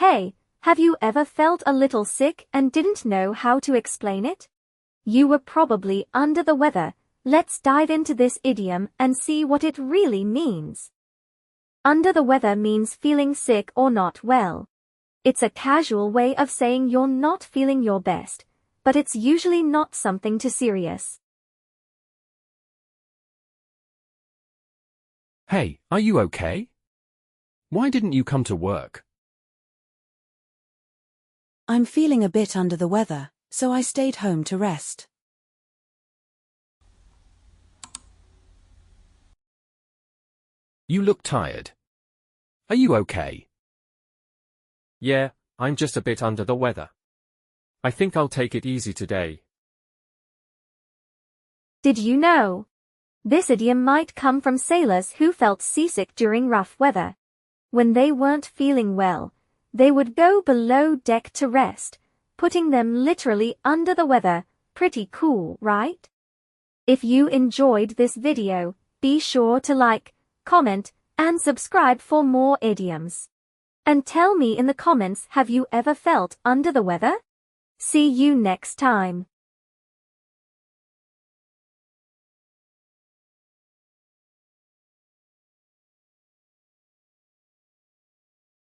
Hey, have you ever felt a little sick and didn't know how to explain it? You were probably under the weather. Let's dive into this idiom and see what it really means. Under the weather means feeling sick or not well. It's a casual way of saying you're not feeling your best, but it's usually not something too serious. Hey, are you okay? Why didn't you come to work? I'm feeling a bit under the weather, so I stayed home to rest. You look tired. Are you okay? Yeah, I'm just a bit under the weather. I think I'll take it easy today. Did you know? This idiom might come from sailors who felt seasick during rough weather. When they weren't feeling well, they would go below deck to rest, putting them literally under the weather. Pretty cool, right? If you enjoyed this video, be sure to like, comment, and subscribe for more idioms. And tell me in the comments, have you ever felt under the weather? See you next time.